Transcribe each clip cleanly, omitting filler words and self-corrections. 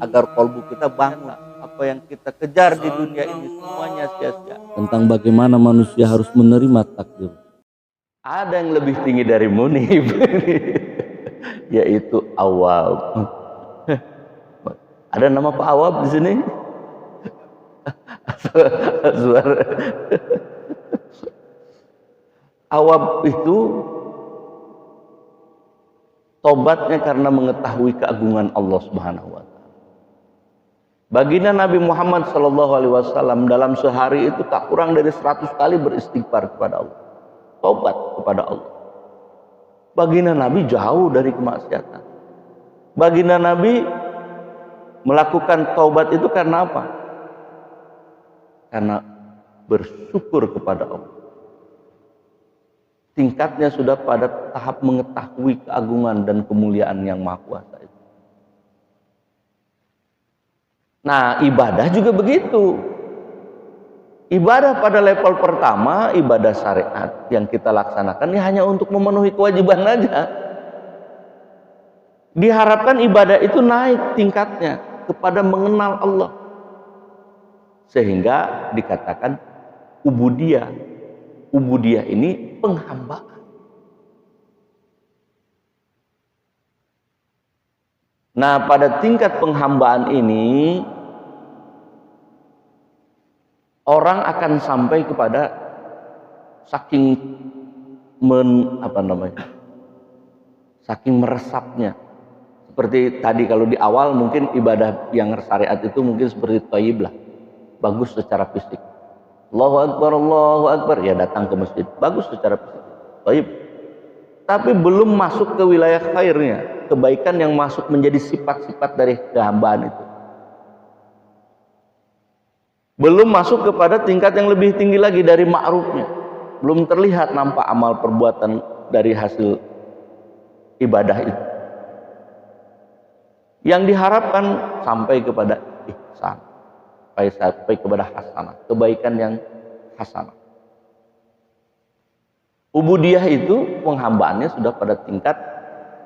agar kalbu kita bangun. Apa yang kita kejar di dunia ini semuanya sia-sia. Tentang bagaimana manusia harus menerima takdir. Ada yang lebih tinggi dari munib, yaitu awab. Ada nama Pak Awab di sini? Awab itu tobatnya karena mengetahui keagungan Allah Subhanahu wa taala. Baginda Nabi Muhammad SAW dalam sehari itu tak kurang dari 100 kali beristighfar kepada Allah. Tobat kepada Allah. Baginda Nabi jauh dari kemaksiatan. Baginda Nabi melakukan taubat itu karena apa? Karena bersyukur kepada Allah. Tingkatnya sudah pada tahap mengetahui keagungan dan kemuliaan yang Maha Kuasa itu. Nah, ibadah juga begitu. Ibadah pada level pertama, ibadah syariat yang kita laksanakan ini hanya untuk memenuhi kewajiban saja. Diharapkan ibadah itu naik tingkatnya kepada mengenal Allah. Sehingga dikatakan ubudiyah. Ubudiyah ini penghambaan. Nah, pada tingkat penghambaan ini orang akan sampai kepada saking saking meresapnya. Seperti tadi kalau di awal mungkin ibadah yang syariat itu mungkin seperti thayyib lah. Bagus secara fisik. Allahu Akbar, ya datang ke masjid. Bagus secara fisik. Thayyib. Tapi belum masuk ke wilayah khairnya, kebaikan yang masuk menjadi sifat-sifat dari kehambaan itu. Belum masuk kepada tingkat yang lebih tinggi lagi dari ma'rufnya. Belum terlihat nampak amal perbuatan dari hasil ibadah itu. Yang diharapkan sampai kepada ihsan, sampai kepada hasanah, kebaikan yang hasanah. Ubudiyah itu penghambaannya sudah pada tingkat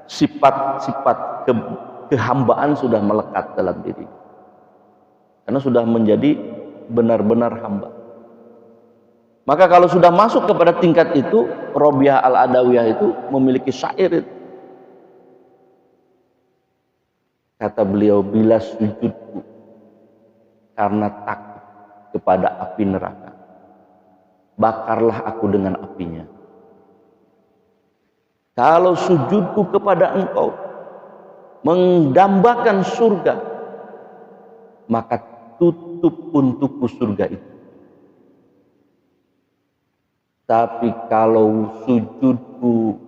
sifat-sifat kehambaan sudah melekat dalam diri. Karena sudah menjadi benar-benar hamba. Maka kalau sudah masuk kepada tingkat itu, Robiah Al-Adawiyah itu memiliki syair itu. Kata beliau, bila sujudku karena takut kepada api neraka, bakarlah aku dengan apinya. Kalau sujudku kepada engkau mendambakan surga, maka tutup untukku surga itu. Tapi kalau sujudku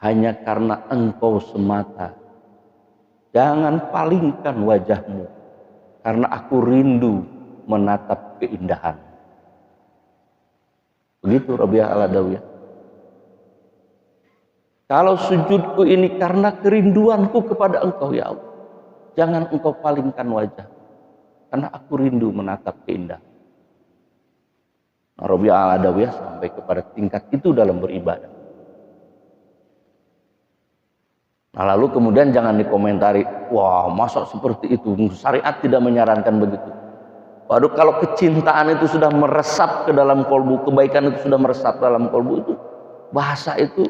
hanya karena engkau semata, jangan palingkan wajahmu, karena aku rindu menatap keindahan. Begitu Rabi'ah Al-Adawiyah. Kalau sujudku ini karena kerinduanku kepada engkau ya Allah, jangan engkau palingkan wajah, karena aku rindu menatap keindahan. Nah, Rabi'ah Al-Adawiyah sampai kepada tingkat itu dalam beribadah. Nah, lalu kemudian jangan dikomentari, wah masa seperti itu, syariat tidak menyarankan begitu. Waduh, kalau kecintaan itu sudah meresap ke dalam kolbu, kebaikan itu sudah meresap dalam kolbu itu, bahasa itu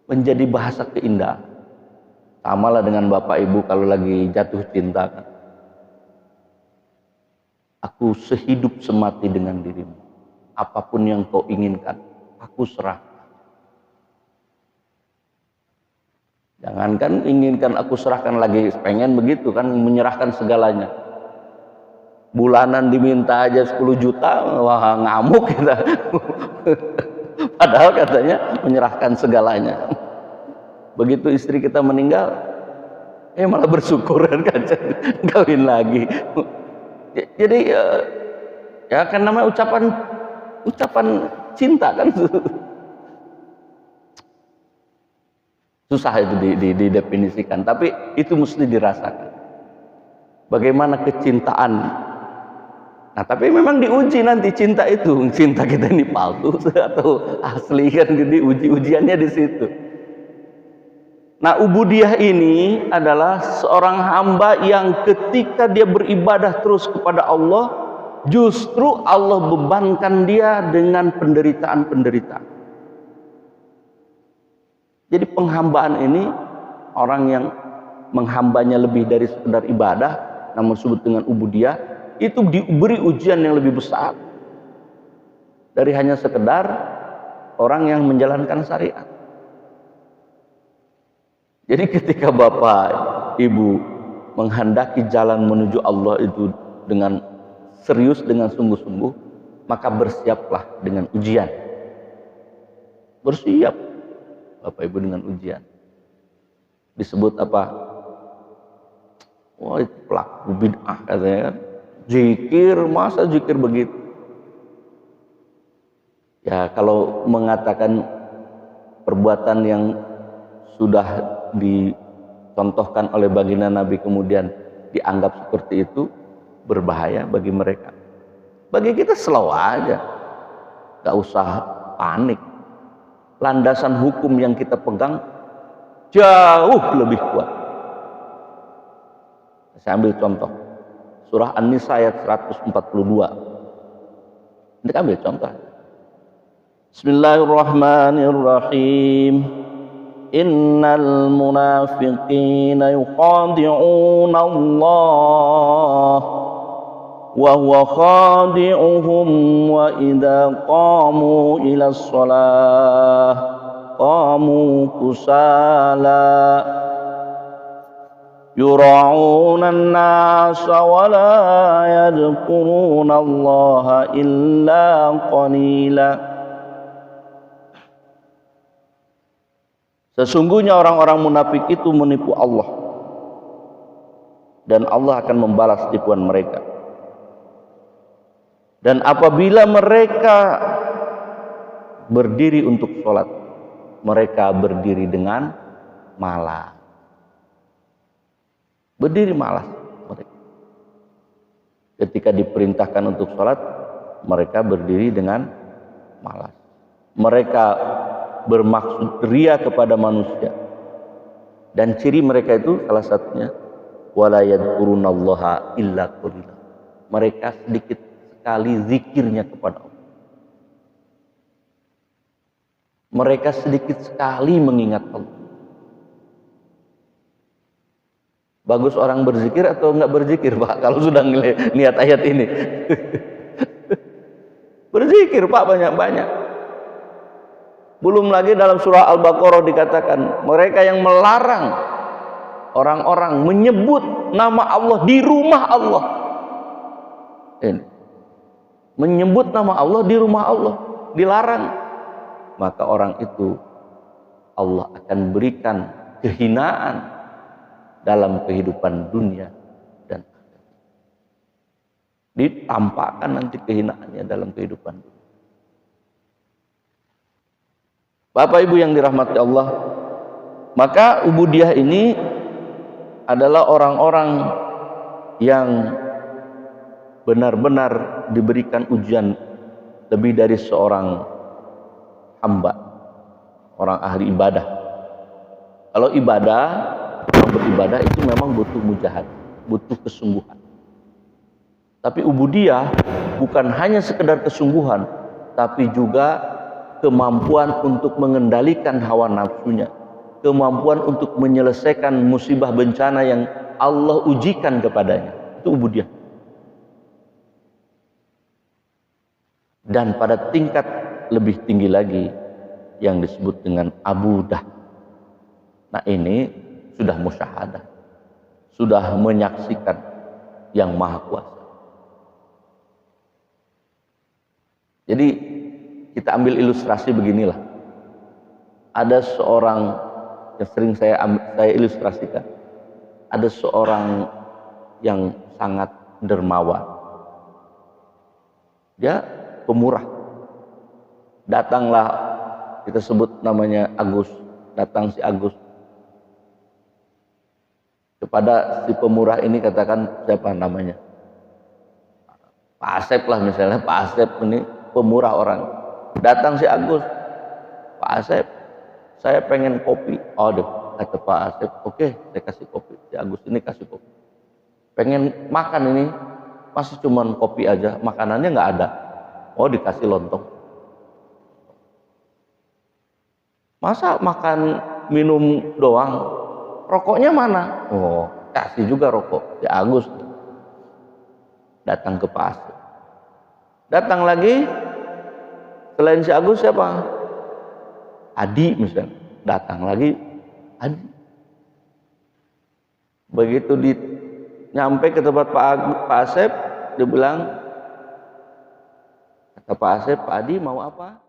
menjadi bahasa keindahan. Samalah dengan bapak ibu kalau lagi jatuh cinta kan. Aku sehidup semati dengan dirimu. Apapun yang kau inginkan, aku serah. Jangankan inginkan aku serahkan lagi, pengen begitu kan, menyerahkan segalanya. Bulanan diminta aja 10 juta, wah ngamuk kita. Padahal katanya menyerahkan segalanya. Begitu istri kita meninggal, malah bersyukur kan, kawin lagi. Jadi ya kan namanya ucapan cinta kan. Susah itu didefinisikan, tapi itu mesti dirasakan. Bagaimana kecintaan. Nah, tapi memang diuji nanti cinta itu, cinta kita ini palsu atau asli kan, jadi ujiannya di situ. Nah, ubudiyah ini adalah seorang hamba yang ketika dia beribadah terus kepada Allah, justru Allah bebankan dia dengan penderitaan-penderitaan. Jadi penghambaan ini, orang yang menghambanya lebih dari sekedar ibadah, namun disebut dengan ubudiyah, itu diberi ujian yang lebih besar dari hanya sekedar orang yang menjalankan syariat. Jadi ketika Bapak Ibu menghendaki jalan menuju Allah itu dengan serius, dengan sungguh-sungguh, maka bersiaplah dengan ujian. Bersiap Bapak Ibu dengan ujian. Disebut apa? Wah, itu pelaku bid'ah katanya kan. Zikir, masa zikir begitu? Ya, kalau mengatakan perbuatan yang sudah dicontohkan oleh baginda Nabi kemudian dianggap seperti itu, berbahaya bagi mereka. Bagi kita slow aja, gak usah panik. Landasan hukum yang kita pegang jauh lebih kuat. Saya ambil contoh surah An-Nisa ayat 142. Ini ambil contoh. Bismillahirrahmanirrahim. Innal munafiqina yukhadi'una Allah wa huwa khadi'uhum wa idza qamu ila shalah qamu kusala yura'una an-nasa wa la yadhkuruna Allah illa qalila. Sesungguhnya orang-orang munafik itu menipu Allah, dan Allah akan membalas tipuan mereka. Dan apabila mereka berdiri untuk sholat, mereka berdiri dengan malas. Berdiri malas mereka. Ketika diperintahkan untuk sholat, mereka berdiri dengan malas. Mereka bermaksud ria kepada manusia, dan ciri mereka itu salah satunya wala yadhkurunallaha illa qalila. Mereka sedikit sekali zikirnya kepada Allah. Mereka sedikit sekali mengingat Allah. Bagus orang berzikir atau enggak berzikir, Pak, kalau sudah lihat ayat ini? Berzikir, Pak, banyak-banyak. Belum lagi dalam surah Al-Baqarah dikatakan mereka yang melarang orang-orang menyebut nama Allah di rumah Allah. Ini menyebut nama Allah di rumah Allah dilarang, maka orang itu Allah akan berikan kehinaan dalam kehidupan dunia dan akhirat. Ditampakkan nanti kehinaannya dalam kehidupan dunia. Bapak Ibu yang dirahmati Allah, maka ubudiyah ini adalah orang-orang yang benar-benar diberikan ujian lebih dari seorang hamba, orang ahli ibadah. Kalau ibadah, orang beribadah itu memang butuh mujahadah, butuh kesungguhan. Tapi ubudiyah bukan hanya sekedar kesungguhan, tapi juga kemampuan untuk mengendalikan hawa nafsunya, kemampuan untuk menyelesaikan musibah bencana yang Allah ujikan kepadanya. Itu ubudiyah. Dan pada tingkat lebih tinggi lagi yang disebut dengan abudah. Nah, ini sudah musyahadah, sudah menyaksikan yang maha kuasa. Jadi kita ambil ilustrasi beginilah. Ada seorang yang sering saya ilustrasikan. Ada seorang yang sangat dermawan. Dia pemurah. Datanglah, kita sebut namanya Agus. Datang si Agus. Kepada si pemurah ini katakan siapa namanya? Pak Asep lah misalnya. Pak Asep ini pemurah orang. Datang si Agus, Pak Asep, saya pengen kopi. Oh, kata Pak Asep, oke, saya kasih kopi. Si Agus ini kasih kopi. Pengen makan ini, masih cuman kopi aja, makanannya nggak ada. Oh, dikasih lontong. Masa makan minum doang, rokoknya mana? Oh, kasih juga rokok. Si Agus datang ke Pak Asep. Datang lagi, selain si Agus siapa? Adi misalnya. Datang lagi Adi. Begitu nyampe ke tempat Pak Asep, dia bilang, kata Pak Asep, Pak Adi mau apa?